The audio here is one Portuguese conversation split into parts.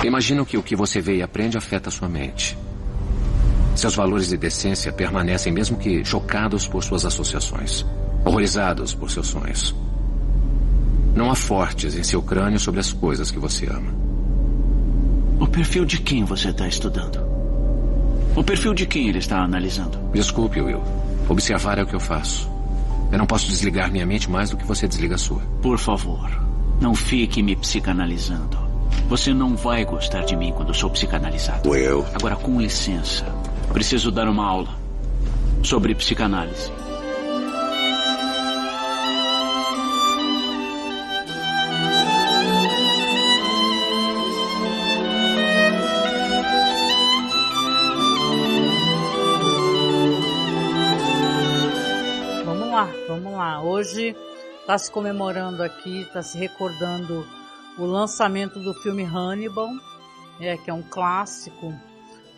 Imagino que o que você vê e aprende afeta sua mente. Seus valores de decência permanecem mesmo que chocados por suas associações, horrorizados por seus sonhos. Não há fortes em seu crânio sobre as coisas que você ama. O perfil de quem você está estudando? O perfil de quem ele está analisando? Desculpe, Will. Observar é o que eu faço. Eu não posso desligar minha mente mais do que você desliga a sua. Por favor, não fique me psicanalizando. Você não vai gostar de mim quando eu sou psicanalizado. Will. Agora, com licença, preciso dar uma aula sobre psicanálise. Vamos lá. Hoje está se comemorando aqui, está se recordando o lançamento do filme Hannibal, que é um clássico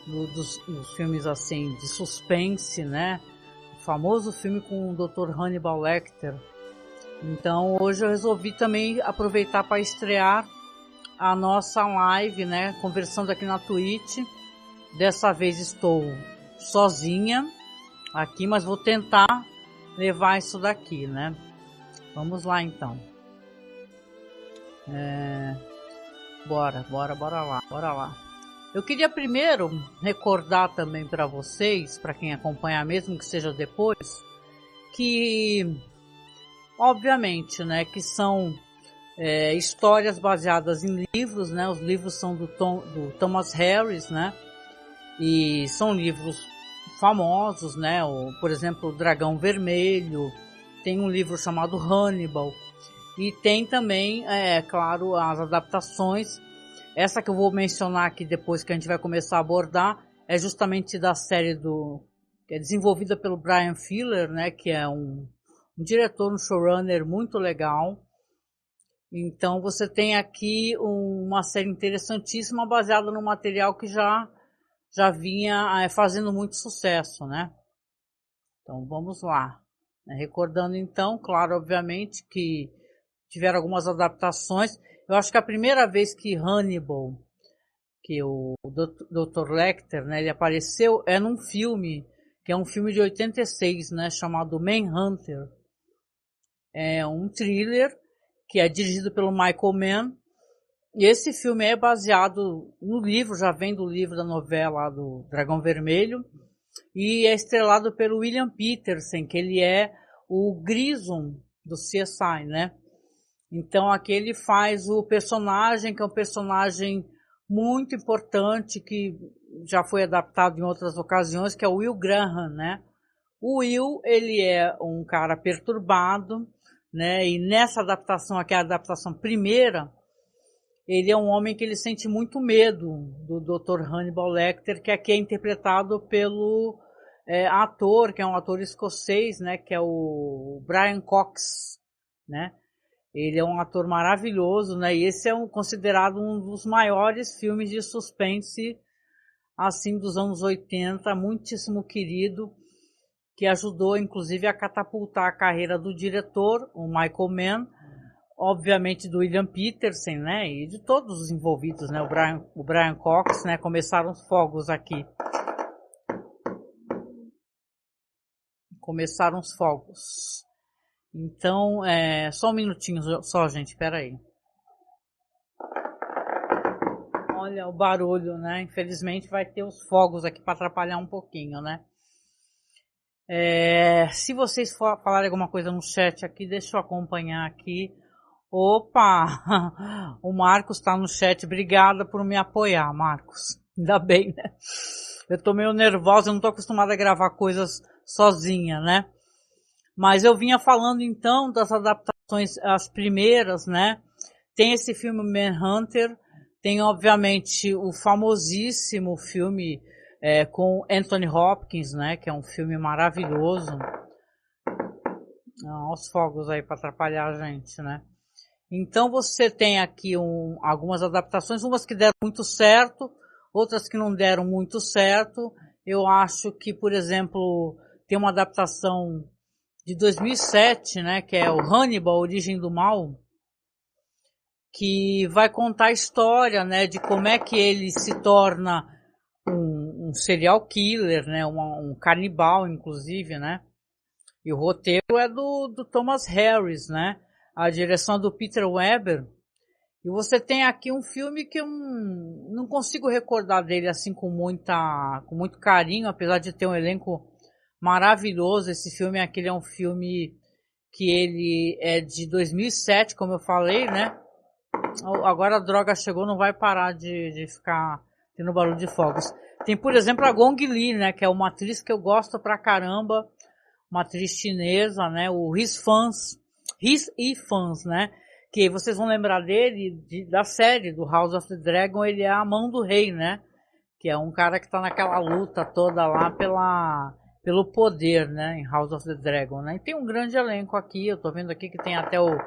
dos filmes assim de suspense, né? O famoso filme com o Dr. Hannibal Lecter. Então hoje eu resolvi também aproveitar para estrear a nossa live, né? Conversando aqui na Twitch. Dessa vez estou sozinha aqui, mas vou tentar levar isso daqui, né? Vamos lá então. Bora lá. Eu queria primeiro recordar também para vocês, para quem acompanhar mesmo que seja depois, que obviamente, né, que são histórias baseadas em livros, né? Os livros são do Thomas Harris, né? E são livros famosos, né? Por exemplo, O Dragão Vermelho, tem um livro chamado Hannibal, e tem também, claro, as adaptações. Essa que eu vou mencionar aqui depois, que a gente vai começar a abordar, é justamente da série que é desenvolvida pelo Bryan Fuller, né? Que é um diretor, um showrunner muito legal. Então você tem aqui uma série interessantíssima baseada no material que já vinha fazendo muito sucesso, né? Então vamos lá. Recordando então, claro, obviamente que tiveram algumas adaptações. Eu acho que a primeira vez que Hannibal, que o Dr. Lecter, né, ele apareceu, é num filme, que é um filme de 86, né, chamado Manhunter. É um thriller que é dirigido pelo Michael Mann. E esse filme é baseado no livro, já vem do livro da novela do Dragão Vermelho, e é estrelado pelo William Petersen, que ele é o Grissom do CSI, né? Então aqui ele faz o personagem, que é um personagem muito importante, que já foi adaptado em outras ocasiões, que é o Will Graham, né? O Will, ele é um cara perturbado, né? E nessa adaptação aqui, a adaptação primeira, ele é um homem que ele sente muito medo do Dr. Hannibal Lecter, que aqui é interpretado pelo ator, que é um ator escocês, né, que é o Brian Cox, né? Ele é um ator maravilhoso, né? E esse é considerado um dos maiores filmes de suspense assim dos anos 80, muitíssimo querido, que ajudou inclusive a catapultar a carreira do diretor, o Michael Mann, obviamente do William Petersen, né, e de todos os envolvidos, né, o Brian Cox, né, começaram os fogos aqui. Então, só um minutinho só, gente, espera aí. Olha o barulho, né, infelizmente vai ter os fogos aqui para atrapalhar um pouquinho, né. Se vocês falarem alguma coisa no chat aqui, deixa eu acompanhar aqui. Opa, o Marcos está no chat, obrigada por me apoiar, Marcos, ainda bem, né? Eu tô meio nervosa, eu não tô acostumada a gravar coisas sozinha, né? Mas eu vinha falando então das adaptações, as primeiras, né? Tem esse filme Manhunter, tem obviamente o famosíssimo filme com Anthony Hopkins, né? Que é um filme maravilhoso. Olha os fogos aí para atrapalhar a gente, né? Então você tem aqui algumas adaptações, umas que deram muito certo, outras que não deram muito certo. Eu acho que, por exemplo, tem uma adaptação de 2007, né, que é o Hannibal, Origem do Mal, que vai contar a história, né, de como é que ele se torna um serial killer, né, um canibal, inclusive, né. E o roteiro é do Thomas Harris, né, a direção do Peter Weber. E você tem aqui um filme que eu não consigo recordar dele assim com muito carinho, apesar de ter um elenco maravilhoso. Esse filme aqui é um filme que ele é de 2007, como eu falei, né? Agora a droga chegou, não vai parar de ficar tendo barulho de fogos. Tem, por exemplo, a Gong Li, né? Que é uma atriz que eu gosto pra caramba, uma atriz chinesa, né? O His e Fans, né? Que vocês vão lembrar dele da série do House of the Dragon. Ele é a mão do rei, né? Que é um cara que tá naquela luta toda lá pelo poder, né? Em House of the Dragon, né? E tem um grande elenco aqui. Eu tô vendo aqui que tem até o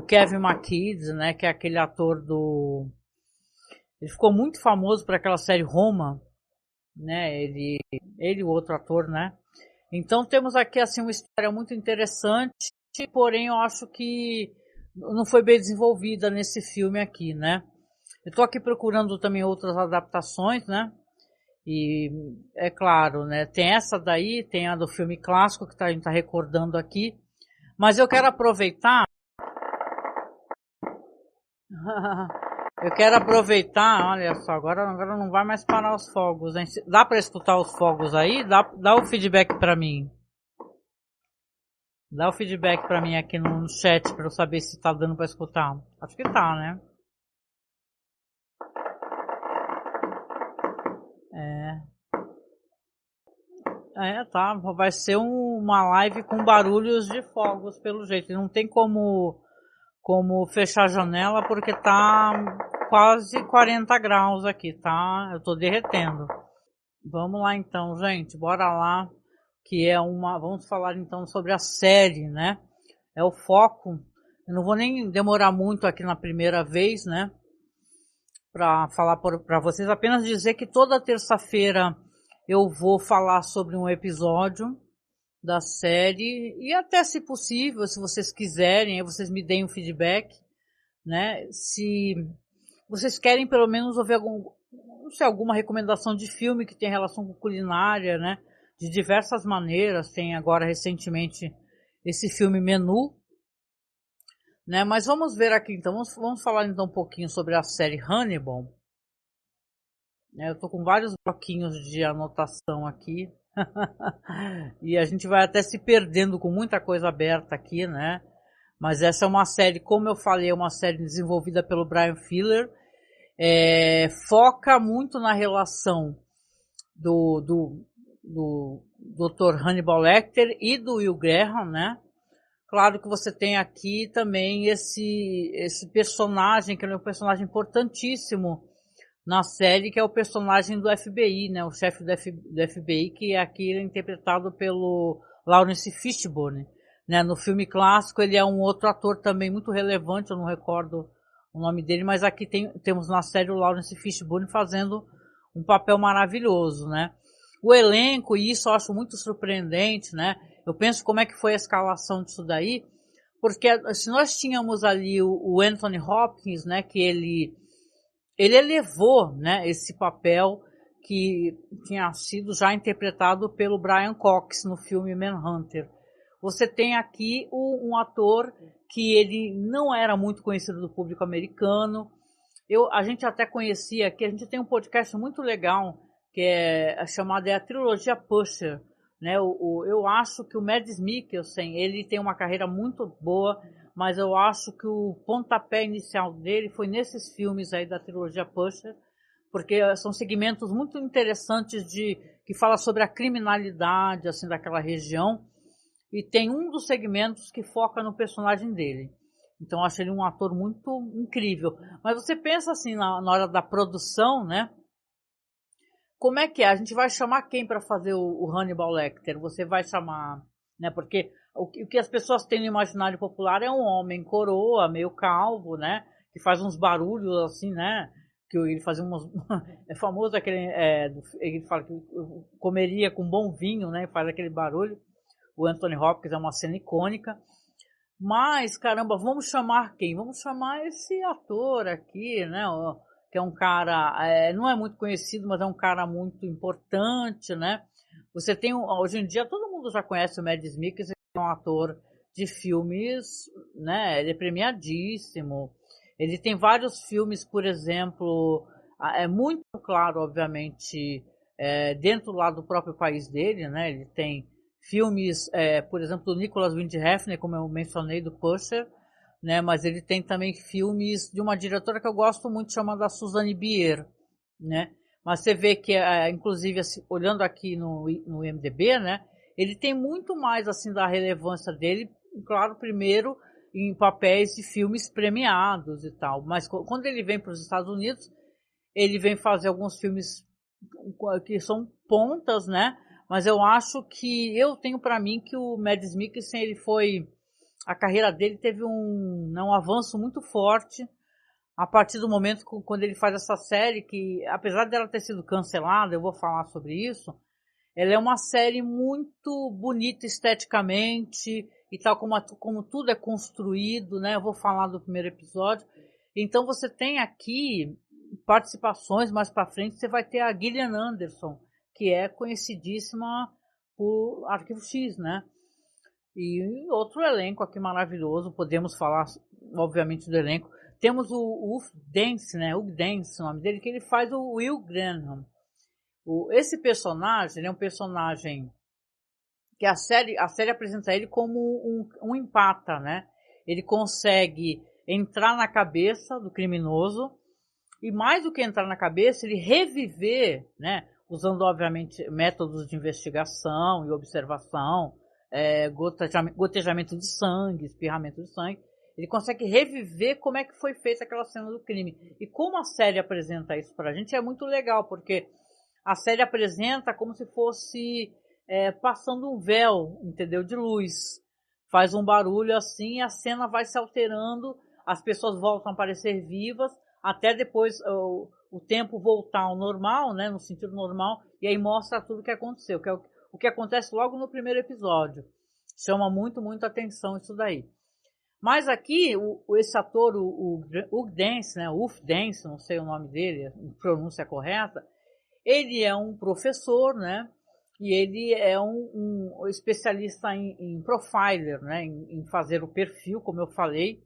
Kevin McKidd, né? Que é aquele ator ele ficou muito famoso por aquela série Roma, né? Ele o outro ator, né? Então temos aqui assim uma história muito interessante, porém eu acho que não foi bem desenvolvida nesse filme aqui, né? Eu tô aqui procurando também outras adaptações, né? E é claro, né? Tem essa daí, tem a do filme clássico que a gente tá recordando aqui. Mas eu quero aproveitar. Eu quero aproveitar, olha só, agora não vai mais parar os fogos, hein? Dá para escutar os fogos aí? Dá o feedback para mim. Dá o feedback pra mim aqui no chat pra eu saber se tá dando pra escutar. Acho que tá, né? Tá. Vai ser uma live com barulhos de fogos, pelo jeito. Não tem como fechar a janela porque tá quase 40 graus aqui, tá? Eu tô derretendo. Vamos lá então, gente. Bora lá. Vamos falar então sobre a série, né? É o foco. Eu não vou nem demorar muito aqui na primeira vez, né? Para falar para vocês, apenas dizer que toda terça-feira eu vou falar sobre um episódio da série e até se possível, se vocês quiserem, aí vocês me deem um feedback, né? Se vocês querem pelo menos ouvir alguma recomendação de filme que tem relação com culinária, né? De diversas maneiras. Tem agora recentemente esse filme Menu, né? Mas vamos ver aqui então, vamos falar então um pouquinho sobre a série Hannibal. Eu tô com vários bloquinhos de anotação aqui e a gente vai até se perdendo com muita coisa aberta aqui, né? Mas essa é uma série, como eu falei, é uma série desenvolvida pelo Bryan Fuller. Foca muito na relação do Dr. Hannibal Lecter e do Will Graham, né? Claro que você tem aqui também esse personagem, que é um personagem importantíssimo na série, que é o personagem do FBI, né? O chefe do FBI, que aqui é interpretado pelo Lawrence Fishburne, né? No filme clássico ele é um outro ator também muito relevante, eu não recordo o nome dele, mas aqui temos na série o Lawrence Fishburne fazendo um papel maravilhoso, né? O elenco, e isso eu acho muito surpreendente, né? Eu penso como é que foi a escalação disso daí, porque se nós tínhamos ali o Anthony Hopkins, né, que ele elevou, né, esse papel que tinha sido já interpretado pelo Brian Cox no filme Manhunter. Você tem aqui um ator que ele não era muito conhecido do público americano. A gente até conhecia aqui, a gente tem um podcast muito legal, que é chamado a Trilogia Pusher, né? Eu acho que o Mads Mikkelsen, ele tem uma carreira muito boa, mas eu acho que o pontapé inicial dele foi nesses filmes aí da Trilogia Pusher, porque são segmentos muito interessantes que fala sobre a criminalidade assim daquela região, e tem um dos segmentos que foca no personagem dele. Então eu acho ele um ator muito incrível. Mas você pensa assim na hora da produção, né? Como é que é? A gente vai chamar quem para fazer o Hannibal Lecter? Você vai chamar, né? Porque o que as pessoas têm no imaginário popular é um homem coroa, meio calvo, né? Que faz uns barulhos assim, né? Que ele fazia é famoso aquele, ele fala que comeria com bom vinho, né? Faz aquele barulho. O Anthony Hopkins é uma cena icônica. Mas, caramba, vamos chamar quem? Vamos chamar esse ator aqui, né? Que é um cara, não é muito conhecido, mas é um cara muito importante, né? Você tem, hoje em dia, todo mundo já conhece o Mads Mikkelsen, que é um ator de filmes, né? Ele é premiadíssimo. Ele tem vários filmes, por exemplo, é muito claro, obviamente, dentro lá do próprio país dele, né? Ele tem filmes, por exemplo, do Nicholas Winding Refn, como eu mencionei, do Pusher, né? Mas ele tem também filmes de uma diretora que eu gosto muito, chamada Suzanne Bier, né? Mas você vê que, inclusive, assim, olhando aqui no IMDb, né? Ele tem muito mais, assim, da relevância dele, claro, primeiro em papéis de filmes premiados e tal. Mas quando ele vem para os Estados Unidos, ele vem fazer alguns filmes que são pontas, né? Mas eu acho que, eu tenho para mim que o Mads Mikkelsen, a carreira dele teve um avanço muito forte a partir do momento quando ele faz essa série, que apesar dela ter sido cancelada, eu vou falar sobre isso, ela é uma série muito bonita esteticamente e tal, como tudo é construído, né? Eu vou falar do primeiro episódio. Então você tem aqui participações mais para frente, você vai ter a Gillian Anderson, que é conhecidíssima por Arquivo X, né? E outro elenco aqui maravilhoso, podemos falar, obviamente, do elenco. Temos o Hugh Dance, né? Hugh Dance, o nome dele, que ele faz o Will Granham. Esse personagem, ele é um personagem que a série apresenta ele como um empata, né? Ele consegue entrar na cabeça do criminoso e, mais do que entrar na cabeça, ele reviver, né? Usando, obviamente, métodos de investigação e observação, gotejamento de sangue, espirramento de sangue. Ele consegue reviver como é que foi feita aquela cena do crime. E como a série apresenta isso pra gente é muito legal, porque a série apresenta como se fosse passando um véu, entendeu? De luz. Faz um barulho assim e a cena vai se alterando, as pessoas voltam a aparecer vivas, até depois o tempo voltar ao normal, né? No sentido normal, e aí mostra tudo o que aconteceu, que é o que acontece logo no primeiro episódio. Chama muito, muito atenção isso daí. Mas aqui, esse ator, o Hugh Dance, né? Hugh Dance, não sei o nome dele, a pronúncia correta, ele é um professor, né? E ele é um especialista em profiler, né? Em fazer o perfil, como eu falei.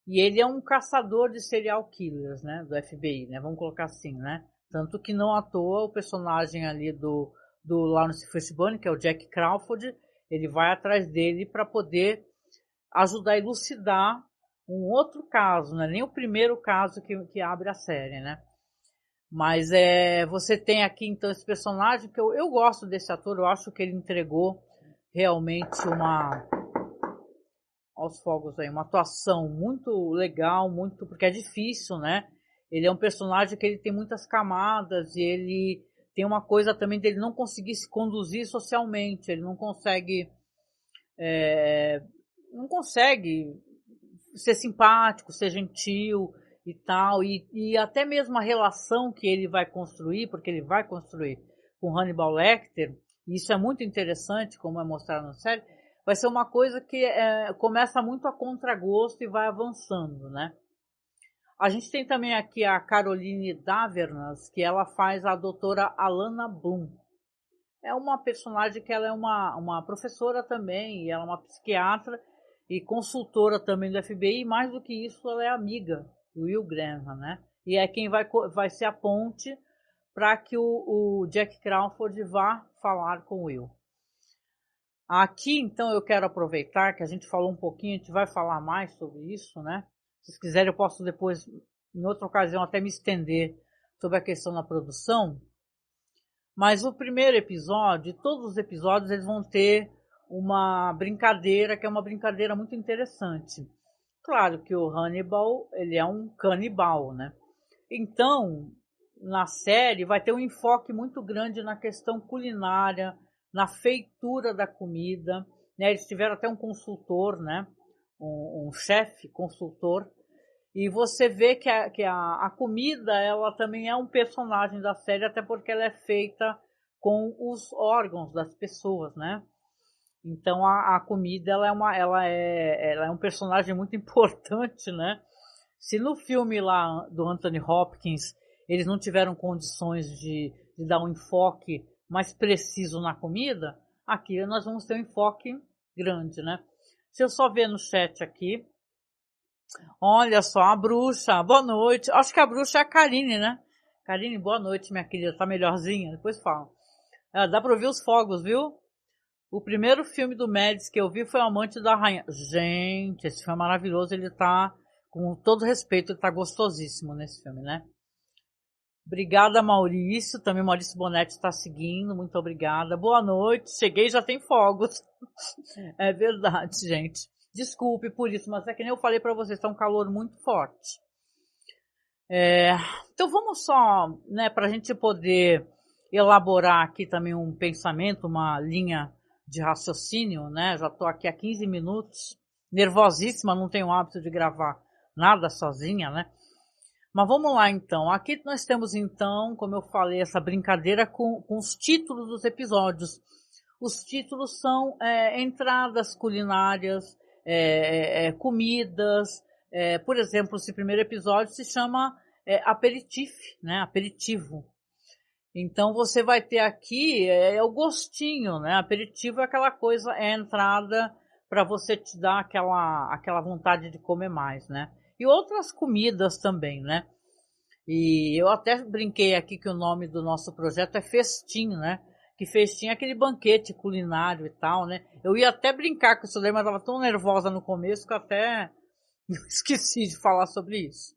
E ele é um caçador de serial killers, né? Do FBI, né? Vamos colocar assim, né? Tanto que não à toa o personagem ali do Lawrence Fishburne, que é o Jack Crawford, ele vai atrás dele para poder ajudar a elucidar um outro caso, não é nem o primeiro caso que abre a série, né? Mas você tem aqui então esse personagem que eu gosto desse ator, eu acho que ele entregou realmente aos fogos aí, uma atuação muito legal, muito, porque é difícil, né? Ele é um personagem que ele tem muitas camadas e ele tem uma coisa também dele não conseguir se conduzir socialmente, ele não consegue ser simpático, ser gentil e tal, e até mesmo a relação que ele vai construir, porque ele vai construir com Hannibal Lecter, e isso é muito interessante, como é mostrado na série, vai ser uma coisa que começa muito a contragosto e vai avançando, né? A gente tem também aqui a Caroline Davernas, que ela faz a doutora Alana Bloom. É uma personagem que ela é uma professora também, e ela é uma psiquiatra e consultora também do FBI, e mais do que isso, ela é amiga do Will Graham, né? E é quem vai ser a ponte para que o Jack Crawford vá falar com o Will. Aqui, então, eu quero aproveitar que a gente falou um pouquinho, a gente vai falar mais sobre isso, né? Se vocês quiserem, eu posso depois, em outra ocasião, até me estender sobre a questão da produção. Mas o primeiro episódio, todos os episódios, eles vão ter uma brincadeira, que é uma brincadeira muito interessante. Claro que o Hannibal, ele é um canibal, né? Então, na série, vai ter um enfoque muito grande na questão culinária, na feitura da comida, né? Eles tiveram até um consultor, né? Um chefe consultor, e você vê que a comida, ela também é um personagem da série, até porque ela é feita com os órgãos das pessoas, né? Então a comida ela é um personagem muito importante, né? Se no filme lá do Anthony Hopkins eles não tiveram condições de dar um enfoque mais preciso na comida, aqui nós vamos ter um enfoque grande, né? Se eu só ver no chat aqui, olha só, a bruxa, boa noite. Acho que a bruxa é a Karine, né? Karine, boa noite, minha querida, tá melhorzinha? Depois fala. Dá pra ouvir os fogos, viu? O primeiro filme do Médici que eu vi foi O Amante da Rainha. Gente, esse filme é maravilhoso, ele tá, com todo respeito, ele tá gostosíssimo nesse filme, né? Obrigada, Maurício. Também Maurício Bonetti está seguindo. Muito obrigada. Boa noite. Cheguei e já tem fogos. É verdade, gente. Desculpe por isso, mas é que nem eu falei para vocês, está um calor muito forte. Então vamos só, né, para a gente poder elaborar aqui também um pensamento, uma linha de raciocínio, né? Já estou aqui há 15 minutos, nervosíssima, não tenho o hábito de gravar nada sozinha, né? Mas vamos lá então, aqui nós temos então, como eu falei, essa brincadeira com os títulos dos episódios. Os títulos são entradas culinárias, comidas, por exemplo, esse primeiro episódio se chama aperitif, né, aperitivo. Então você vai ter aqui o gostinho, né, aperitivo é aquela coisa, é a entrada para você te dar aquela vontade de comer mais, né. E outras comidas também, né? E eu até brinquei aqui que o nome do nosso projeto é Festim, né? Que festim é aquele banquete culinário e tal, né? Eu ia até brincar com isso daí, mas eu estava tão nervosa no começo que eu até esqueci de falar sobre isso.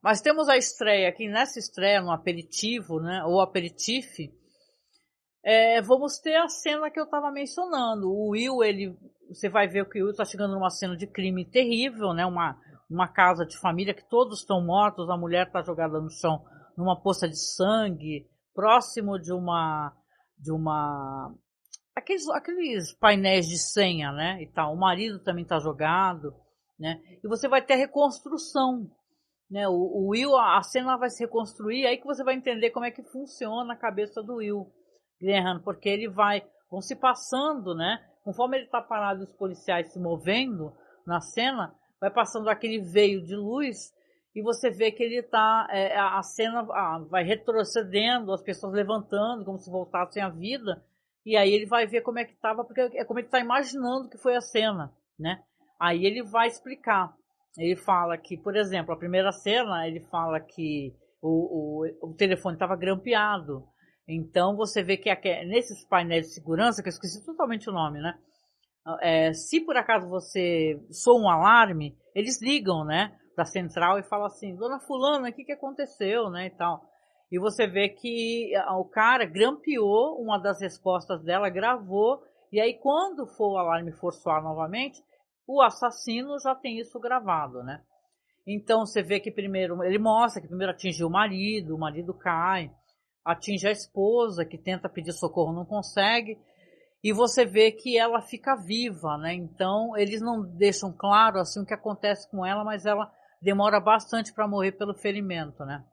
Mas temos a estreia aqui, nessa estreia, no aperitivo, né? Ou aperitif, vamos ter a cena que eu estava mencionando. O Will, você vai ver que o Will está chegando numa cena de crime terrível, né? Uma casa de família que todos estão mortos, a mulher está jogada no chão numa poça de sangue, próximo de aqueles painéis de senha, né? E tal. O marido também está jogado, né? E você vai ter a reconstrução, né? O Will, a cena vai se reconstruir, aí que você vai entender como é que funciona a cabeça do Will Graham, porque vão se passando, né? Conforme ele está parado e os policiais se movendo na cena, vai passando aquele veio de luz e você vê que ele tá, a cena vai retrocedendo, as pessoas levantando como se voltassem à vida, e aí ele vai ver como é que estava, porque é como ele está imaginando que foi a cena, né? Aí ele vai explicar. Ele fala que, por exemplo, a primeira cena, ele fala que o telefone estava grampeado. Então você vê que nesses painéis de segurança, que eu esqueci totalmente o nome, né? Se por acaso você soa um alarme, eles ligam, né, da central e falam assim, dona fulana, o que aconteceu, né, e tal. E você vê que o cara grampeou uma das respostas dela, gravou, e aí quando for o alarme for soar novamente, o assassino já tem isso gravado, né. Então você vê que primeiro, ele mostra que primeiro atingiu o marido cai, atinge a esposa, que tenta pedir socorro, não consegue, e você vê que ela fica viva, né? Então, eles não deixam claro assim o que acontece com ela, mas ela demora bastante para morrer pelo ferimento, né?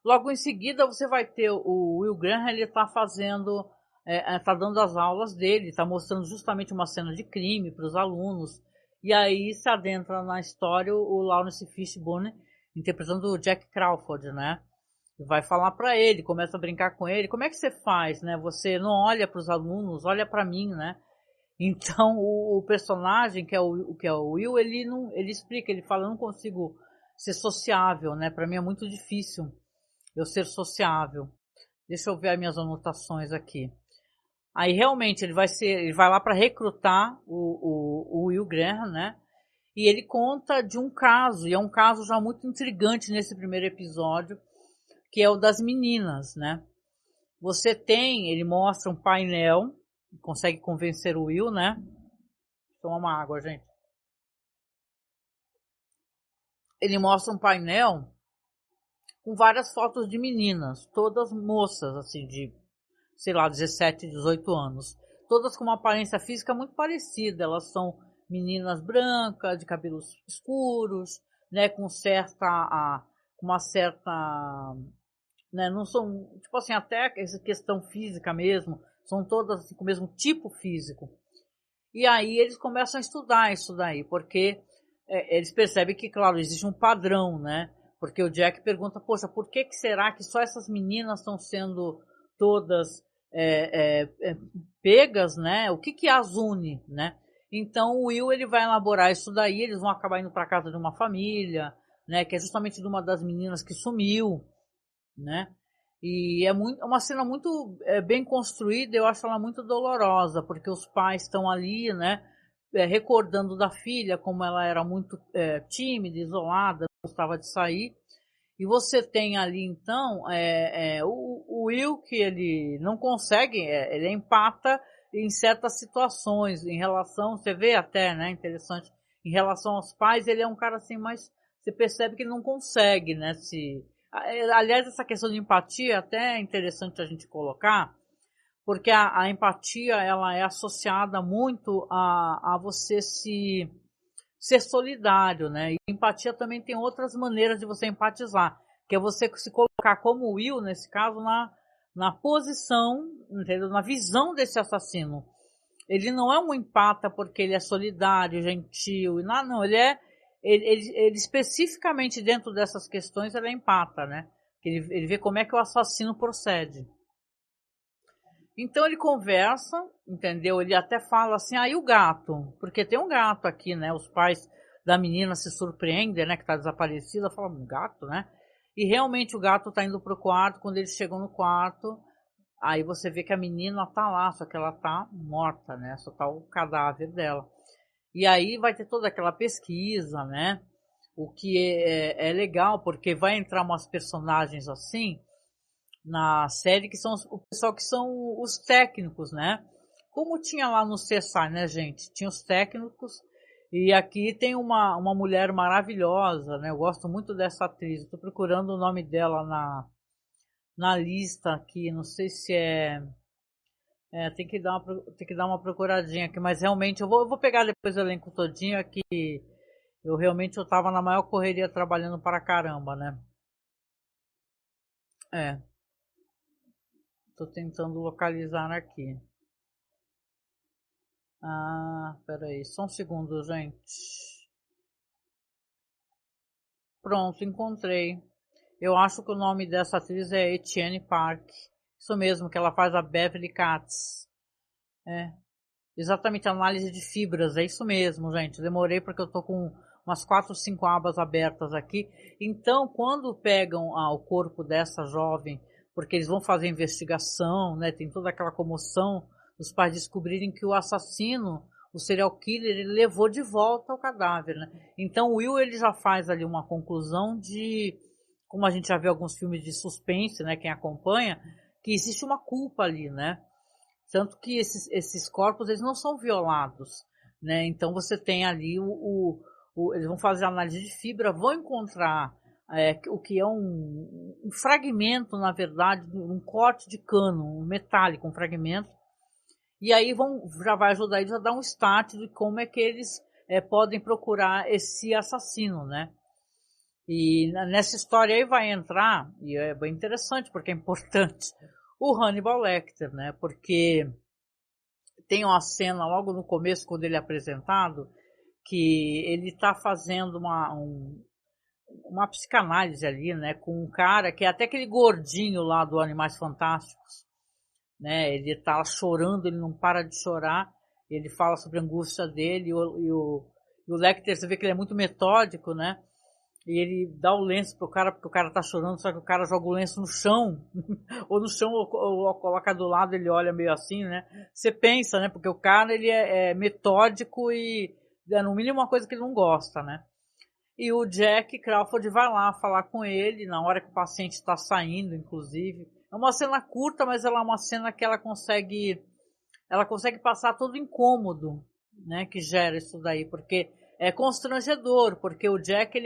Logo em seguida, você vai ter o Will Graham, ele está fazendo, está dando as aulas dele, está mostrando justamente uma cena de crime para os alunos, e aí se adentra na história o Lawrence Fishburne, interpretando o Jack Crawford, né? Vai falar para ele, começa a brincar com ele. Como é que você faz, né? Você não olha para os alunos, olha para mim, né? Então o personagem que é o Will, ele explica, ele fala, eu não consigo ser sociável, né? Para mim é muito difícil eu ser sociável. Deixa eu ver as minhas anotações aqui. Aí realmente ele vai lá para recrutar o Will Graham, né? E ele conta de um caso, e é um caso já muito intrigante nesse primeiro episódio, que é o das meninas, né? Ele mostra um painel, consegue convencer o Will, né? Toma uma água, gente. Ele mostra um painel com várias fotos de meninas, todas moças, assim, de, sei lá, 17, 18 anos. Todas com uma aparência física muito parecida. Elas são meninas brancas, de cabelos escuros, né? Com uma certa, né, não são, tipo assim, até essa questão física mesmo, são todas assim, com o mesmo tipo físico. E aí eles começam a estudar isso daí, porque eles percebem que, claro, existe um padrão, né? Porque o Jack pergunta, poxa, por que será que só essas meninas estão sendo todas pegas, né? O que as une, né? Então o Will ele vai elaborar isso daí, eles vão acabar indo para casa de uma família, né? Que é justamente de uma das meninas que sumiu, né? E é uma cena muito bem construída, eu acho ela muito dolorosa, porque os pais estão ali, né? Recordando da filha, como ela era muito tímida, isolada, não gostava de sair. E você tem ali, então, o Will, que ele não consegue, ele empata em certas situações, em relação, você vê até, né, interessante, em relação aos pais, ele é um cara assim, mas você percebe que ele não consegue, né, aliás, essa questão de empatia até é interessante a gente colocar, porque a empatia, ela é associada muito a você ser solidário, né? E empatia também tem outras maneiras de você empatizar, que é você se colocar como Will, nesse caso, na posição, entendeu? Na visão desse assassino. Ele não é um empata porque ele é solidário, gentil, não, ele especificamente dentro dessas questões ele é empata, né? Ele vê como é que o assassino procede. Então ele conversa, entendeu? Ele até fala assim, e o gato? Porque tem um gato aqui, né? Os pais da menina se surpreendem, né? Que tá desaparecida, falam, um gato, né? E realmente o gato tá indo pro quarto, quando eles chegam no quarto, aí você vê que a menina tá lá, só que ela tá morta, né? Só tá o cadáver dela. E aí vai ter toda aquela pesquisa, né? O que é legal, porque vai entrar umas personagens assim, na série, que são o pessoal que são os técnicos, né? Como tinha lá no CSI, né, gente? Tinha os técnicos, e aqui tem uma mulher maravilhosa, né? Eu gosto muito dessa atriz, estou procurando o nome dela na lista aqui, não sei se tem que dar uma procuradinha aqui, mas realmente eu vou pegar depois o elenco todinho aqui. Eu tava na maior correria trabalhando para caramba, né? Tô tentando localizar aqui. Peraí, só um segundo, gente. Pronto, encontrei. Eu acho que o nome dessa atriz é Etienne Park. Isso mesmo, que ela faz a Beverly Katz. Exatamente, análise de fibras, é isso mesmo, gente. Demorei porque eu tô com umas 4 ou 5 abas abertas aqui. Então, quando pegam o corpo dessa jovem, porque eles vão fazer investigação, né? Tem toda aquela comoção dos pais descobrirem que o assassino, o serial killer, ele levou de volta o cadáver, né? Então o Will ele já faz ali uma conclusão de, como a gente já vê alguns filmes de suspense, né? Quem acompanha, que existe uma culpa ali, né? Tanto que esses corpos eles não são violados, né? Então você tem ali eles vão fazer análise de fibra, vão encontrar o que é um fragmento, na verdade, um corte de cano, um metálico, um fragmento. E aí já vai ajudar eles a dar um start de como é que eles podem procurar esse assassino, né? E nessa história aí vai entrar, e é bem interessante porque é importante, o Hannibal Lecter, né? Porque tem uma cena logo no começo, quando ele é apresentado, que ele está fazendo uma psicanálise ali, né, com um cara que é até aquele gordinho lá do Animais Fantásticos, né, ele tá chorando, ele não para de chorar, ele fala sobre a angústia dele, e o Lecter, você vê que ele é muito metódico, né, e ele dá o lenço pro cara, porque o cara tá chorando, só que o cara joga o lenço no chão, ou no chão, ou coloca do lado, ele olha meio assim, né, você pensa, né, porque o cara, ele é metódico e é no mínimo uma coisa que ele não gosta, né. E o Jack Crawford vai lá falar com ele, na hora que o paciente está saindo, inclusive. É uma cena curta, mas ela é uma cena que ela consegue passar todo o incômodo, né, que gera isso daí, porque é constrangedor, porque o Jack,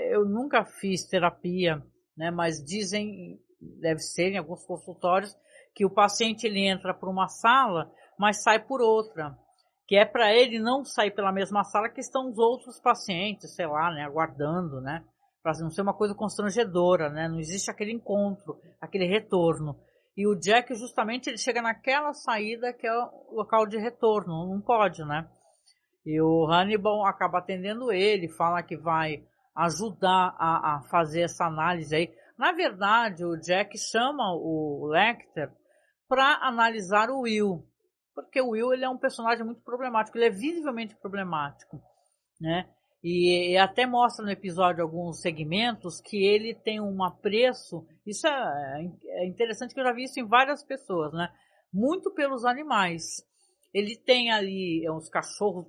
eu nunca fiz terapia, né, mas dizem, deve ser em alguns consultórios, que o paciente ele entra por uma sala, mas sai por outra. Que é para ele não sair pela mesma sala que estão os outros pacientes, sei lá, né, aguardando, né, para não ser uma coisa constrangedora, né, não existe aquele encontro, aquele retorno. E o Jack, justamente, ele chega naquela saída que é o local de retorno, não pode, né? E o Hannibal acaba atendendo ele, fala que vai ajudar a fazer essa análise aí. Na verdade, o Jack chama o Lecter para analisar o Will, porque o Will ele é um personagem muito problemático, ele é visivelmente problemático, né? E até mostra no episódio alguns segmentos que ele tem um apreço, isso é interessante, que eu já vi isso em várias pessoas, né? Muito pelos animais. Ele tem ali uns cachorros,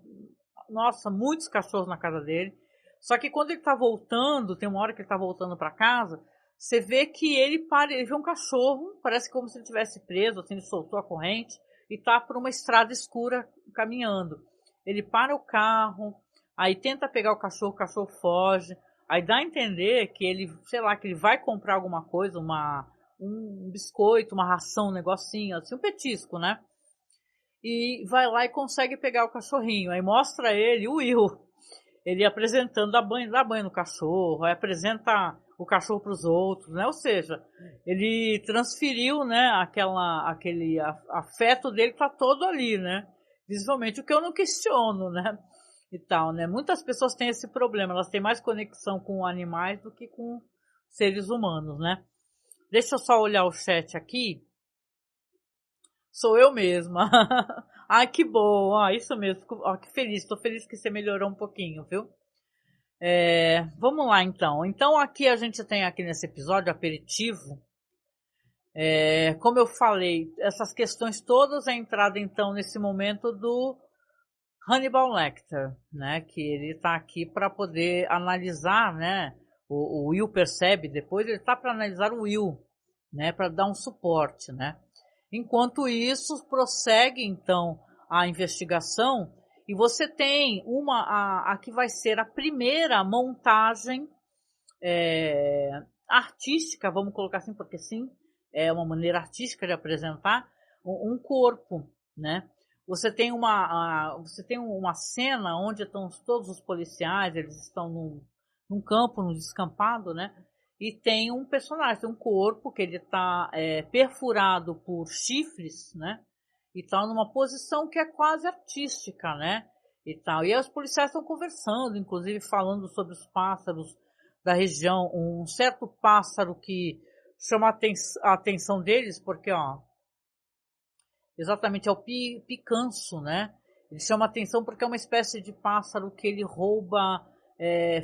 nossa, muitos cachorros na casa dele, só que quando ele tá voltando, tem uma hora que ele tá voltando para casa, você vê que ele vê um cachorro, parece como se ele tivesse preso, assim, ele soltou a corrente e tá por uma estrada escura caminhando. Ele para o carro, aí tenta pegar o cachorro foge, aí dá a entender que ele, sei lá, que ele vai comprar alguma coisa, um biscoito, uma ração, um negocinho, assim, um petisco, né? E vai lá e consegue pegar o cachorrinho. Aí mostra ele, o Will, ele apresentando, dá banho no cachorro, aí apresenta o cachorro para os outros, né? Ou seja, ele transferiu, né, aquele afeto dele, tá todo ali, né? Visivelmente, o que eu não questiono, né? E tal, né? Muitas pessoas têm esse problema, elas têm mais conexão com animais do que com seres humanos, né? Deixa eu só olhar o chat aqui. Sou eu mesma. Ai, que bom. Ah, isso mesmo. Que feliz. Estou feliz que você melhorou um pouquinho, viu? Vamos lá, então. Então, aqui a gente tem aqui nesse episódio aperitivo. Como eu falei, essas questões todas, a entrada, então, nesse momento do Hannibal Lecter, né? Que ele está aqui para poder analisar, né? O Will percebe depois, ele está para analisar o Will, né? Para dar um suporte, né? Enquanto isso, prossegue então a investigação e você tem a que vai ser a primeira montagem artística, vamos colocar assim, porque sim, é uma maneira artística de apresentar um corpo, né? Você tem uma cena onde estão todos os policiais, eles estão num campo, num descampado, né? E tem um personagem, tem um corpo que ele está perfurado por chifres, né? E está numa posição que é quase artística, né? E tal. E aí os policiais estão conversando, inclusive falando sobre os pássaros da região. Um certo pássaro que chama a atenção deles, porque, ó, exatamente é o picanço, né? Ele chama a atenção porque é uma espécie de pássaro que ele rouba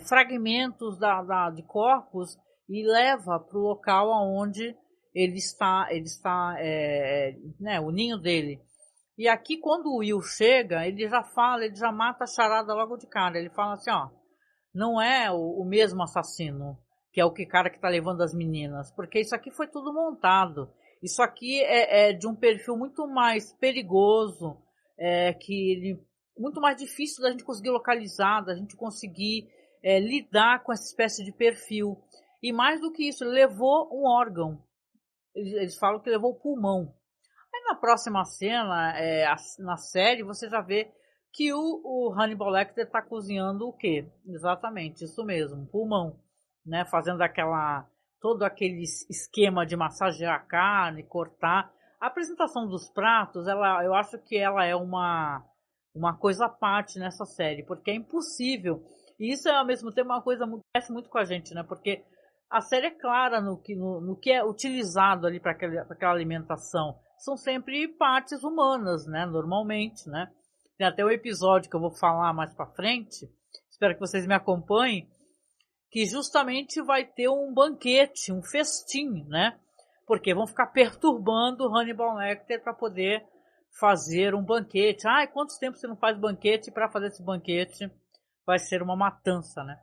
fragmentos de corpos e leva para o local onde ele está, né, o ninho dele. E aqui quando o Will chega, ele já mata a charada logo de cara. Ele fala assim, ó, não é o mesmo assassino, que é o cara que está levando as meninas, porque isso aqui foi tudo montado. Isso aqui é de um perfil muito mais perigoso, muito mais difícil da gente conseguir localizar, da gente conseguir lidar com essa espécie de perfil. E mais do que isso, ele levou um órgão. Eles falam que levou o pulmão. Aí na próxima cena, na série, você já vê que o Hannibal Lecter está cozinhando o quê? Exatamente, isso mesmo, pulmão, né? Fazendo todo aquele esquema de massagear a carne, cortar. A apresentação dos pratos, eu acho que ela é uma coisa à parte nessa série, porque é impossível. E isso é ao mesmo tempo uma coisa que acontece muito com a gente, né? Porque a série é clara no que é utilizado ali para aquela alimentação. São sempre partes humanas, né? Normalmente, né? Tem até um episódio que eu vou falar mais para frente. Espero que vocês me acompanhem. Que justamente vai ter um banquete, um festim, né? Porque vão ficar perturbando o Hannibal Lecter para poder fazer um banquete. Ai, quanto tempo você não faz banquete? Para fazer esse banquete vai ser uma matança, né?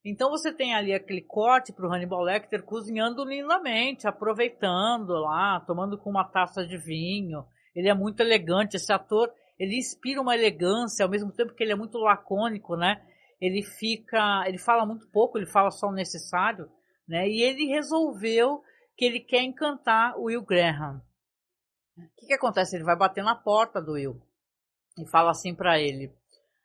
Então você tem ali aquele corte para o Hannibal Lecter cozinhando lindamente, aproveitando lá, tomando com uma taça de vinho. Ele é muito elegante, esse ator, ele inspira uma elegância, ao mesmo tempo que ele é muito lacônico, né? Ele fala muito pouco, ele fala só o necessário, né? E ele resolveu que ele quer encantar o Will Graham. O que acontece? Ele vai bater na porta do Will e fala assim para ele: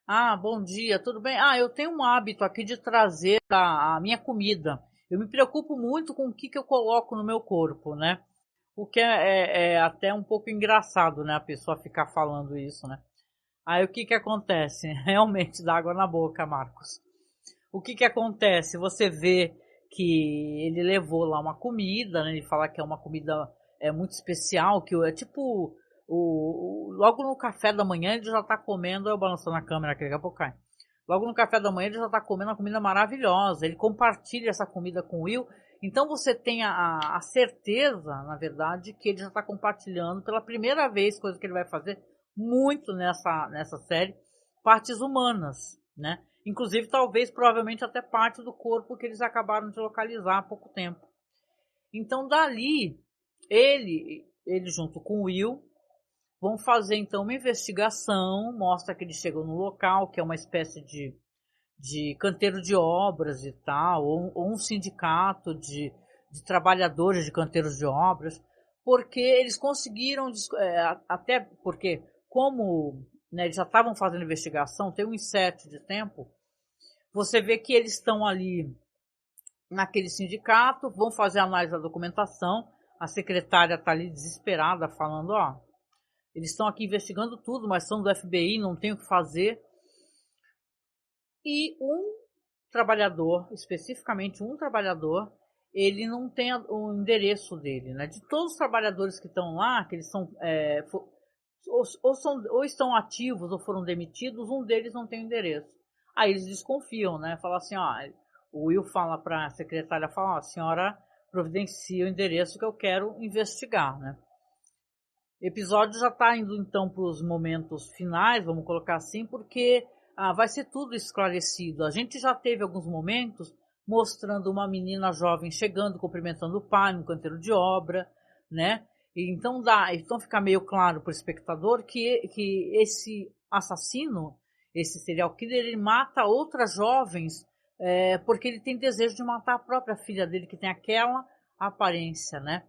ah, bom dia, tudo bem? Ah, eu tenho um hábito aqui de trazer a minha comida. Eu me preocupo muito com o que eu coloco no meu corpo, né? O que é até um pouco engraçado, né? A pessoa ficar falando isso, né? Aí o que acontece? Realmente dá água na boca, Marcos. O que acontece? Você vê que ele levou lá uma comida, né? Ele fala que é uma comida muito especial, que é tipo... logo no café da manhã ele já tá comendo... Eu balançando a câmera aqui, daqui a pouco cai. Logo no café da manhã ele já tá comendo uma comida maravilhosa. Ele compartilha essa comida com o Will. Então você tem a certeza, na verdade, que ele já está compartilhando pela primeira vez, coisa que ele vai fazer muito nessa série, partes humanas, né? Inclusive, talvez, provavelmente, até parte do corpo que eles acabaram de localizar há pouco tempo. Então, dali, ele junto com o Will, vão fazer, então, uma investigação, mostra que eles chegam no local, que é uma espécie de canteiro de obras e tal, ou um sindicato de trabalhadores de canteiros de obras, porque eles conseguiram, até porque, como, né, eles já estavam fazendo investigação, tem um inset de tempo, você vê que eles estão ali naquele sindicato, vão fazer a análise da documentação, a secretária está ali desesperada, falando, eles estão aqui investigando tudo, mas são do FBI, não tem o que fazer. E um trabalhador, especificamente um trabalhador, ele não tem o endereço dele, né? De todos os trabalhadores que estão lá, que eles são, ou estão ativos ou foram demitidos, um deles não tem o endereço. Aí eles desconfiam, né? Fala assim, o Will fala para a secretária, a senhora providencia o endereço que eu quero investigar, né? O episódio já está indo então para os momentos finais, vamos colocar assim, porque vai ser tudo esclarecido. A gente já teve alguns momentos mostrando uma menina jovem chegando, cumprimentando o pai no canteiro de obra, né? E então fica meio claro para o espectador que esse assassino, esse serial killer, ele mata outras jovens porque ele tem desejo de matar a própria filha dele, que tem aquela aparência, né?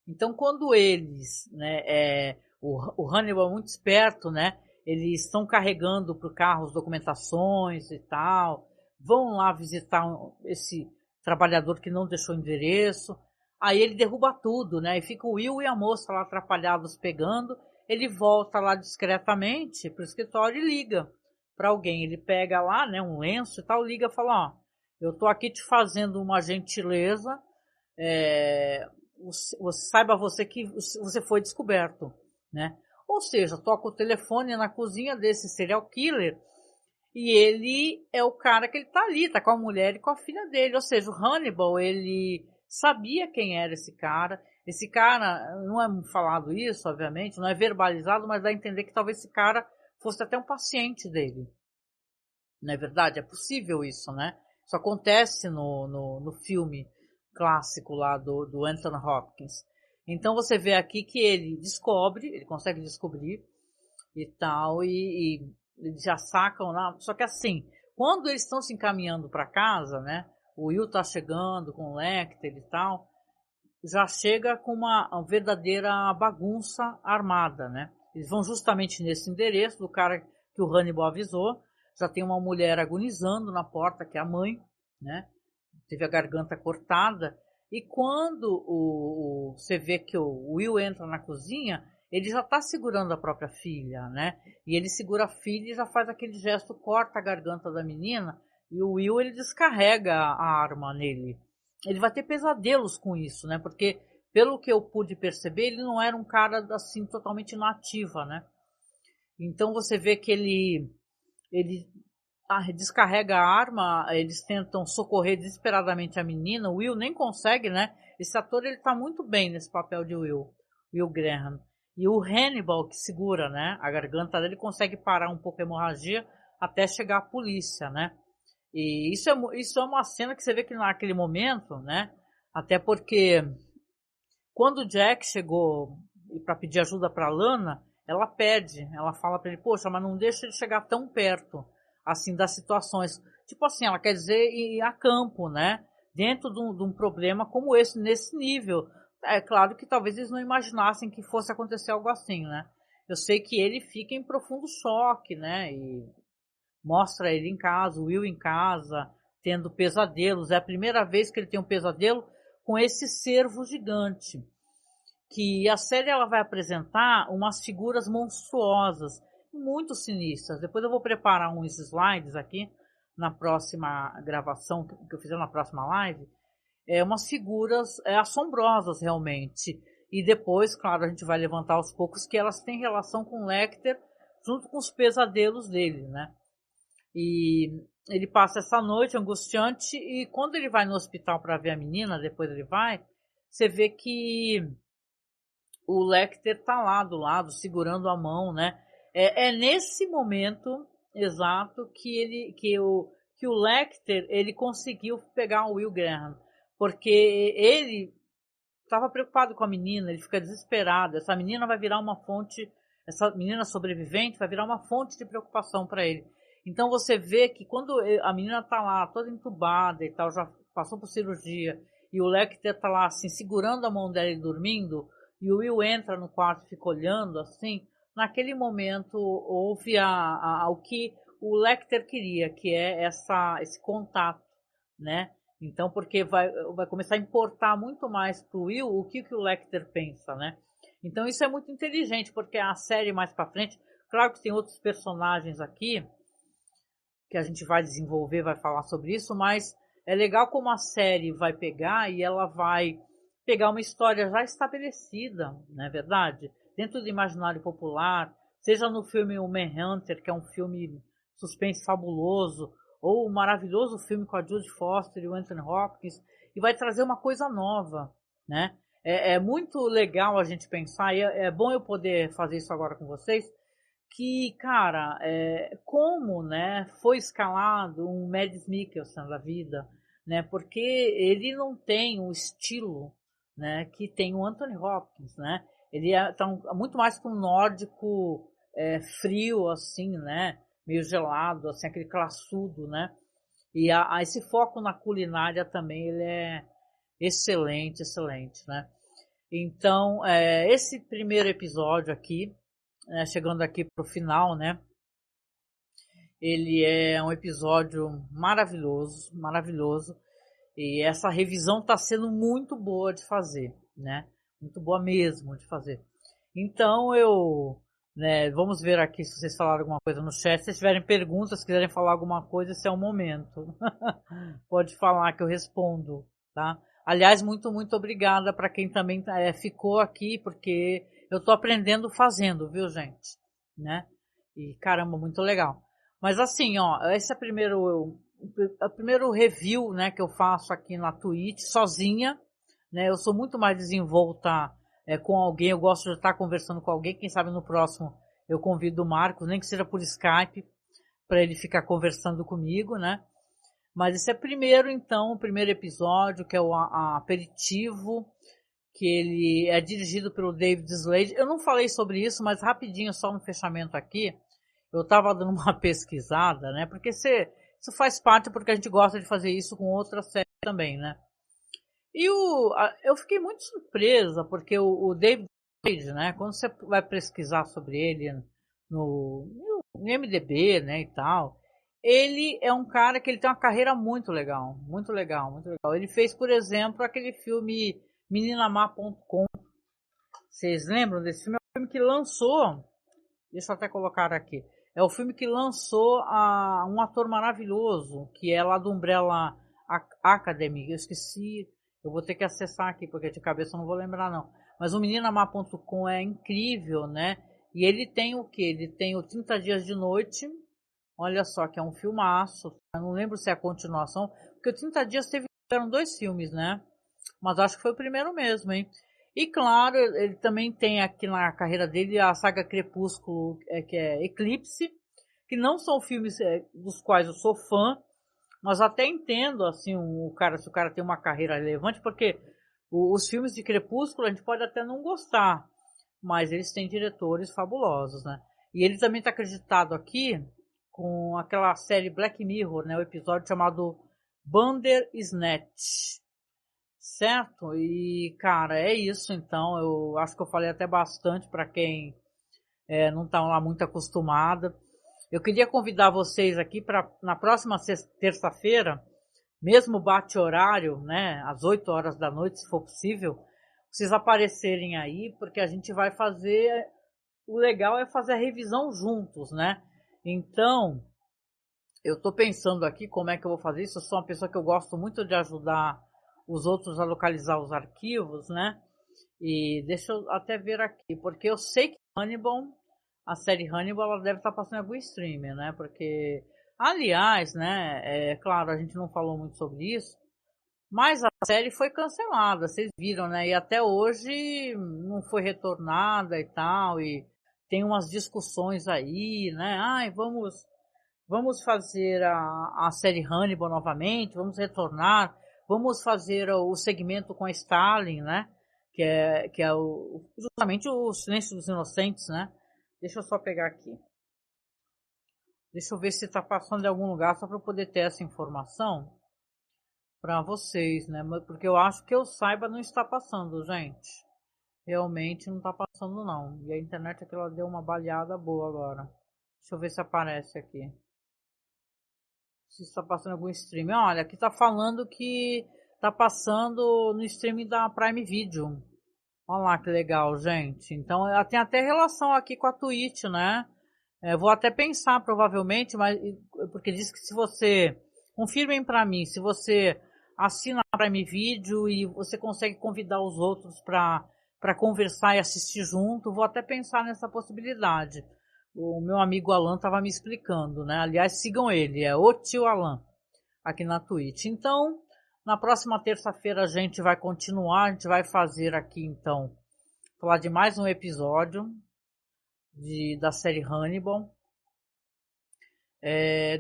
Então, quando eles, né, o Hannibal é muito esperto, né? Eles estão carregando para o carro as documentações e tal, vão lá visitar esse trabalhador que não deixou endereço, aí ele derruba tudo, né? E fica o Will e a moça lá atrapalhados pegando, ele volta lá discretamente para o escritório e liga para alguém, ele pega lá, né, um lenço e tal, liga e fala, eu tô aqui te fazendo uma gentileza, saiba você que você foi descoberto, né? Ou seja, toca o telefone na cozinha desse serial killer e ele é o cara que ele tá ali, tá com a mulher e com a filha dele. Ou seja, o Hannibal, ele sabia quem era esse cara. Esse cara, não é falado isso, obviamente, não é verbalizado, mas dá a entender que talvez esse cara fosse até um paciente dele. Não é verdade? É possível isso, né? Isso acontece no filme clássico lá do Anthony Hopkins. Então você vê aqui que ele consegue descobrir e tal, e eles já sacam lá. Só que assim, quando eles estão se encaminhando para casa, né? O Will tá chegando com o Lecter e tal, já chega com uma verdadeira bagunça armada, né? Eles vão justamente nesse endereço do cara que o Hannibal avisou. Já tem uma mulher agonizando na porta, que é a mãe, né? Teve a garganta cortada. E quando você vê que o Will entra na cozinha, ele já está segurando a própria filha, né? E ele segura a filha e já faz aquele gesto, corta a garganta da menina, e o Will, ele descarrega a arma nele. Ele vai ter pesadelos com isso, né? Porque, pelo que eu pude perceber, ele não era um cara, assim, totalmente nativa, né? Então você vê que ele descarrega a arma, eles tentam socorrer desesperadamente a menina, o Will nem consegue, né? Esse ator, ele tá muito bem nesse papel de Will Graham. E o Hannibal, que segura, né, a garganta dele, consegue parar um pouco a hemorragia até chegar a polícia, né? E isso é uma cena que você vê que naquele momento, né? Até porque quando o Jack chegou para pedir ajuda para Lana, ela fala para ele, poxa, mas não deixa ele chegar tão perto assim das situações, tipo assim, ela quer dizer ir a campo, né? Dentro de um problema como esse, nesse nível. É claro que talvez eles não imaginassem que fosse acontecer algo assim, né? Eu sei que ele fica em profundo choque, né? E mostra ele em casa, o Will em casa, tendo pesadelos. É a primeira vez que ele tem um pesadelo com esse cervo gigante. que a série ela vai apresentar umas figuras monstruosas, muito sinistras. Depois eu vou preparar uns slides aqui na próxima gravação que eu fizer na próxima live. Umas figuras assombrosas realmente. E depois, claro, a gente vai levantar aos poucos que elas têm relação com o Lecter junto com os pesadelos dele, né? E ele passa essa noite angustiante e quando ele vai no hospital para ver a menina, depois ele vai, você vê que o Lecter tá lá do lado, segurando a mão, né? É nesse momento exato que o Lecter ele conseguiu pegar o Will Graham, porque ele estava preocupado com a menina, ele fica desesperado. Essa menina vai virar uma fonte, essa menina sobrevivente vai virar uma fonte de preocupação para ele. Então você vê que quando a menina tá lá toda entubada e tal, já passou por cirurgia, e o Lecter tá lá assim segurando a mão dela e dormindo, e o Will entra no quarto e fica olhando assim, naquele momento houve o que o Lecter queria, que é esse contato, né? Então, porque vai começar a importar muito mais pro Will o que o Lecter pensa, né? Então isso é muito inteligente, porque a série mais pra frente, claro que tem outros personagens aqui, que a gente vai desenvolver, vai falar sobre isso, mas é legal como a série vai pegar e ela vai pegar uma história já estabelecida, não é verdade? Dentro do imaginário popular, seja no filme O Manhunter, que é um filme suspense fabuloso, ou o maravilhoso filme com a Jodie Foster e o Anthony Hopkins, e vai trazer uma coisa nova, né? É muito legal a gente pensar, e é bom eu poder fazer isso agora com vocês, que, cara, como, né, foi escalado um Mads Mikkelsen da vida, né? Porque ele não tem o estilo, né, que tem o Anthony Hopkins, né? Ele tá muito mais para um nórdico frio, assim, né? Meio gelado, assim, aquele classudo, né? E esse foco na culinária também, ele é excelente, excelente, né? Então, esse primeiro episódio aqui, chegando aqui pro final, né? Ele é um episódio maravilhoso, maravilhoso. E essa revisão está sendo muito boa de fazer, né? Muito boa mesmo de fazer. Então vamos ver aqui se vocês falaram alguma coisa no chat. Se vocês tiverem perguntas, se quiserem falar alguma coisa, esse é o momento. Pode falar que eu respondo, tá? Aliás, muito, muito obrigada para quem também ficou aqui, porque eu tô aprendendo fazendo, viu, gente? Né? E caramba, muito legal. Mas assim, ó, esse é o primeiro review, né, que eu faço aqui na Twitch, sozinha, né? Eu sou muito mais desenvolta com alguém, eu gosto de estar conversando com alguém. Quem sabe no próximo eu convido o Marcos, nem que seja por Skype, para ele ficar conversando comigo, né? Mas esse é o primeiro episódio, que é o aperitivo, que ele é dirigido pelo David Slade. Eu não falei sobre isso, mas rapidinho, só no fechamento aqui, eu estava dando uma pesquisada, né? Porque isso faz parte, porque a gente gosta de fazer isso com outras séries também, né? E eu fiquei muito surpresa, porque o David Slade, né? Quando você vai pesquisar sobre ele no IMDb, né, e tal, ele é um cara que ele tem uma carreira muito legal, muito legal, muito legal. Ele fez, por exemplo, aquele filme Meninamá.com. Vocês lembram desse filme? É um filme que lançou, deixa eu até colocar aqui, é o filme que lançou um ator maravilhoso, que é lá do Umbrella Academy. Eu esqueci, eu vou ter que acessar aqui, porque de cabeça eu não vou lembrar não. Mas o Meninamá.com é incrível, né? E ele tem o quê? Ele tem o 30 Dias de Noite. Olha só, que é um filmaço. Eu não lembro se é a continuação, porque o 30 Dias tiveram 2 filmes, né? Mas acho que foi o primeiro mesmo, hein? E claro, ele também tem aqui na carreira dele a saga Crepúsculo, que é Eclipse, que não são filmes dos quais eu sou fã, mas até entendo, assim, se o cara tem uma carreira relevante, porque os filmes de Crepúsculo a gente pode até não gostar, mas eles têm diretores fabulosos, né? E ele também está acreditado aqui com aquela série Black Mirror, né? O episódio chamado Bandersnatch. Certo? E, cara, é isso então. Eu acho que eu falei até bastante para quem não tá lá muito acostumada. Eu queria convidar vocês aqui para na próxima terça-feira, mesmo bate-horário, né, às 8 horas da noite, se for possível, vocês aparecerem aí, porque a gente vai fazer... O legal é fazer a revisão juntos, né? Então, eu tô pensando aqui como é que eu vou fazer isso. Eu sou uma pessoa que eu gosto muito de ajudar os outros a localizar os arquivos, né? E deixa eu até ver aqui, porque eu sei que Hannibal, a série Hannibal, ela deve estar passando em algum streamer, né? Porque, aliás, né? É claro, a gente não falou muito sobre isso, mas a série foi cancelada, vocês viram, né? E até hoje não foi retornada e tal, e tem umas discussões aí, né? Ai, vamos fazer a série Hannibal novamente, vamos retornar, vamos fazer o segmento com a Stalin, né? Que é justamente o Silêncio dos Inocentes, né? Deixa eu só pegar aqui. Deixa eu ver se está passando em algum lugar, só para eu poder ter essa informação para vocês, né? Porque eu acho que eu saiba não está passando, gente. Realmente não está passando não. E a internet aqui ela deu uma baleada boa agora. Deixa eu ver se aparece aqui. Se está passando algum stream. Olha, aqui está falando que está passando no streaming da Prime Video. Olha lá que legal, gente. Então ela tem até relação aqui com a Twitch, né? Vou até pensar provavelmente, mas porque diz que se você... Confirmem para mim, se você assina a Prime Video e você consegue convidar os outros para conversar e assistir junto, vou até pensar nessa possibilidade. O meu amigo Alan estava me explicando, né? Aliás, sigam ele, é o tio Alan, aqui na Twitch. Então, na próxima terça-feira a gente vai continuar, a gente vai fazer aqui então, falar de mais um episódio da série Hannibal.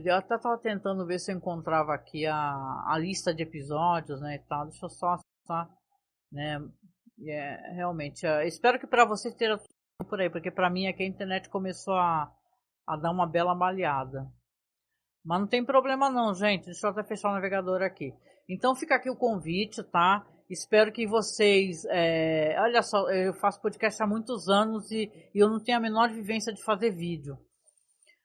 Eu até estava tentando ver se eu encontrava aqui a lista de episódios, né, e tal. Deixa eu só acessar, né, realmente, espero que para vocês tenha por aí, porque para mim aqui a internet começou a dar uma bela baleada. Mas não tem problema não, gente, deixa eu até fechar o navegador aqui. Então fica aqui o convite, tá? Espero que vocês... olha só, eu faço podcast há muitos anos e eu não tenho a menor vivência de fazer vídeo.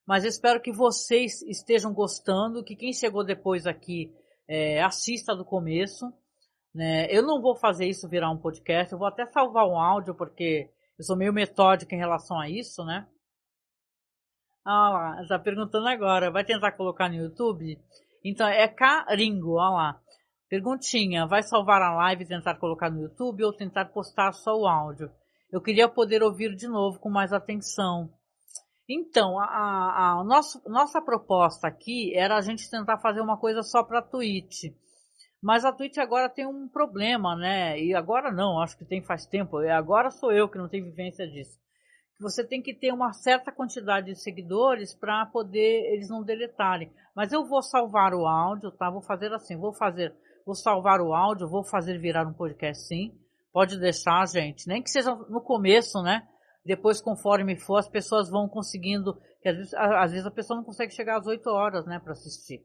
Mas eu espero que vocês estejam gostando, que quem chegou depois aqui assista do começo. Né? Eu não vou fazer isso virar um podcast, eu vou até salvar um áudio, porque eu sou meio metódico em relação a isso, né? Ah lá, tá perguntando agora, vai tentar colocar no YouTube? Então, é Caringo, olha lá. Perguntinha, vai salvar a live e tentar colocar no YouTube ou tentar postar só o áudio? Eu queria poder ouvir de novo com mais atenção. Então, a nossa proposta aqui era a gente tentar fazer uma coisa só para a Twitch. Mas a Twitch agora tem um problema, né? E agora não, acho que tem faz tempo. Agora sou eu que não tenho vivência disso. Você tem que ter uma certa quantidade de seguidores para poder eles não deletarem. Mas eu vou salvar o áudio, tá? Vou fazer assim, vou salvar o áudio, vou fazer virar um podcast sim. Pode deixar, gente. Nem que seja no começo, né? Depois, conforme for, as pessoas vão conseguindo... Que às vezes a pessoa não consegue chegar às 8 horas, né? Para assistir.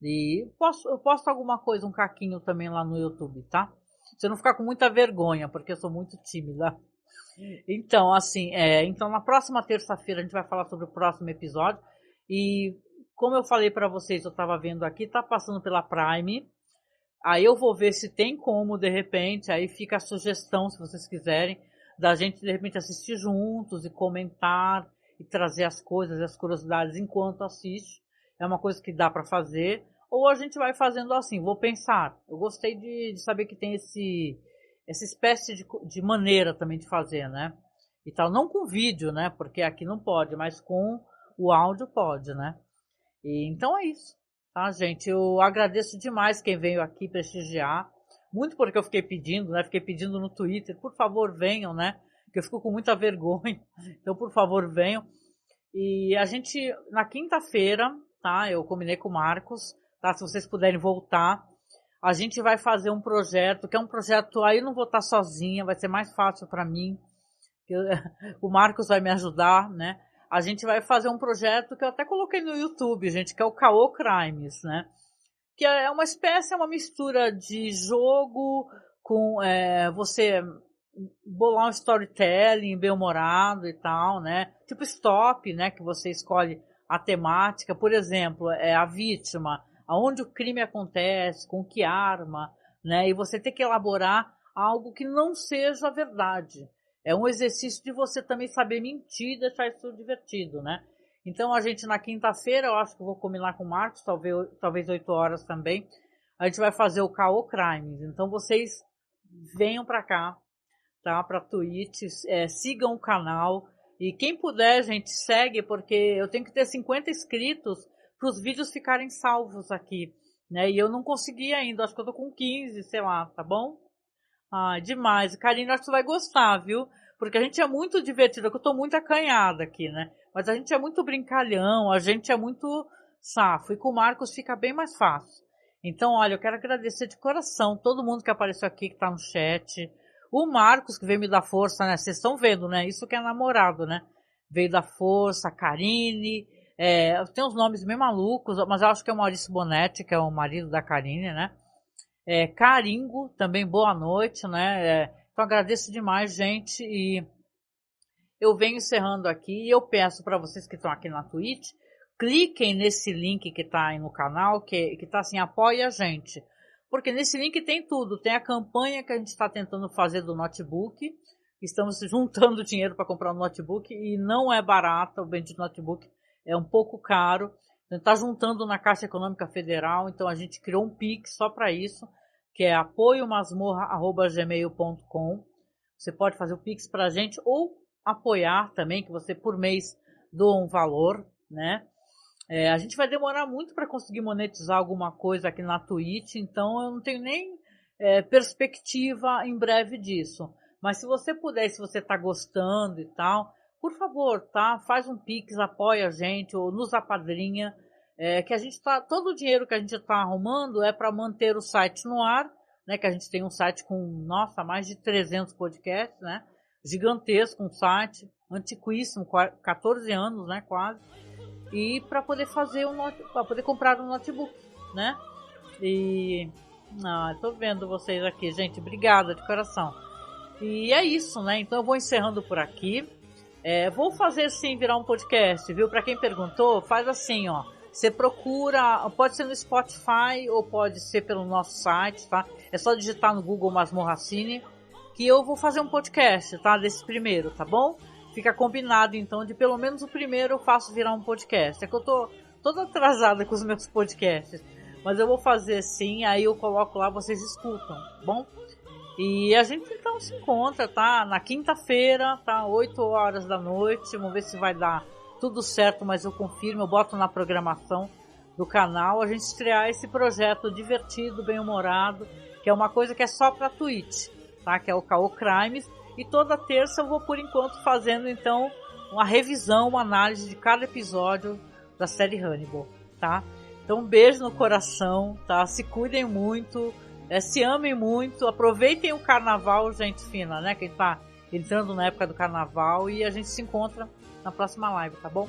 E eu posto alguma coisa, um caquinho também lá no YouTube, tá? Você não ficar com muita vergonha, porque eu sou muito tímida. Então, assim, então na próxima terça-feira a gente vai falar sobre o próximo episódio. E como eu falei pra vocês, eu tava vendo aqui, tá passando pela Prime. Aí eu vou ver se tem como, de repente, aí fica a sugestão, se vocês quiserem, da gente, de repente, assistir juntos e comentar e trazer as coisas, as curiosidades enquanto assiste. É uma coisa que dá pra fazer. Ou a gente vai fazendo assim, vou pensar. Eu gostei de saber que tem essa espécie de maneira também de fazer, né? E tal, não com vídeo, né? Porque aqui não pode, mas com o áudio pode, né? E então é isso, tá, gente? Eu agradeço demais quem veio aqui prestigiar. Muito porque eu fiquei pedindo, né? Fiquei pedindo no Twitter, por favor, venham, né? Que eu fico com muita vergonha. Então, por favor, venham. E a gente, na quinta-feira, tá? Eu combinei com o Marcos, tá? Se vocês puderem voltar, a gente vai fazer um projeto, que é um projeto, aí eu não vou estar sozinha, vai ser mais fácil para mim. O Marcos vai me ajudar, né? A gente vai fazer um projeto que eu até coloquei no YouTube, gente, que é o Caô Crimes, né? Que é uma espécie, é uma mistura de jogo com você bolar um storytelling bem-humorado e tal, né? Tipo stop, né? Que você escolhe a temática, por exemplo, a vítima, aonde o crime acontece, com que arma, né? E você tem que elaborar algo que não seja verdade. É um exercício de você também saber mentir e deixar isso divertido, né? Então a gente na quinta-feira, eu acho que eu vou combinar com o Marcos, talvez 8 horas também, a gente vai fazer o Caô Crimes. Então vocês venham para cá, tá? Para Twitch, sigam o canal. E quem puder, gente, segue, porque eu tenho que ter 50 inscritos para os vídeos ficarem salvos aqui, né? E eu não consegui ainda, acho que eu tô com 15, sei lá, tá bom? Ah, demais. Karine, acho que você vai gostar, viu? Porque a gente é muito divertido, eu tô muito acanhada aqui, né? Mas a gente é muito brincalhão, a gente é muito safo. E com o Marcos fica bem mais fácil. Então, olha, eu quero agradecer de coração todo mundo que apareceu aqui, que tá no chat. O Marcos, que veio me dar força, né? Vocês estão vendo, né? Isso que é namorado, né? Veio dar força, a Karine. Tem uns nomes meio malucos, mas eu acho que é o Maurício Bonetti, que é o marido da Karine, né? Caringo, também boa noite, né? Então agradeço demais, gente. E eu venho encerrando aqui. E eu peço para vocês que estão aqui na Twitch, cliquem nesse link que está aí no canal, que está assim, apoia a gente. Porque nesse link tem tudo. Tem a campanha que a gente está tentando fazer do notebook. Estamos juntando dinheiro para comprar um notebook e não é barato. O bendito notebook é um pouco caro. A gente está juntando na Caixa Econômica Federal. Então a gente criou um Pix só para isso, que é apoiomasmorra@gmail.com. Você pode fazer o Pix para a gente ou apoiar também, que você por mês doa um valor, né? A gente vai demorar muito para conseguir monetizar alguma coisa aqui na Twitch, então eu não tenho nem perspectiva em breve disso. Mas se você puder, se você está gostando e tal, por favor, tá? Faz um Pix, apoia a gente ou nos apadrinha. Que a gente todo o dinheiro que a gente está arrumando é para manter o site no ar, né? Que a gente tem um site com, mais de 300 podcasts, né? Gigantesco, um site antiquíssimo, 14 anos, né? Quase. E para poder para poder comprar um notebook, né? E tô vendo vocês aqui, gente, obrigada de coração. E é isso, né? Então eu vou encerrando por aqui. Vou fazer sim virar um podcast, viu? Para quem perguntou, faz assim, ó. Você procura, pode ser no Spotify ou pode ser pelo nosso site, tá? É só digitar no Google Masmorra Cine que eu vou fazer um podcast, tá? Desse primeiro, tá bom? Fica combinado, então, de pelo menos o primeiro eu faço virar um podcast. É que eu tô toda atrasada com os meus podcasts. Mas eu vou fazer sim, aí eu coloco lá, vocês escutam, tá bom? E a gente então se encontra, tá? Na quinta-feira, tá? 8 horas da noite. Vamos ver se vai dar tudo certo, mas eu confirmo, eu boto na programação do canal. A gente estrear esse projeto divertido, bem-humorado, que é uma coisa que é só pra Twitch, tá? Que é o Caô Crimes. E toda terça eu vou, por enquanto, fazendo, então, uma revisão, uma análise de cada episódio da série Hannibal, tá? Então, um beijo no coração, tá? Se cuidem muito, se amem muito, aproveitem o carnaval, gente fina, né? Quem tá entrando na época do carnaval, e a gente se encontra na próxima live, tá bom?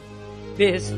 Beijo!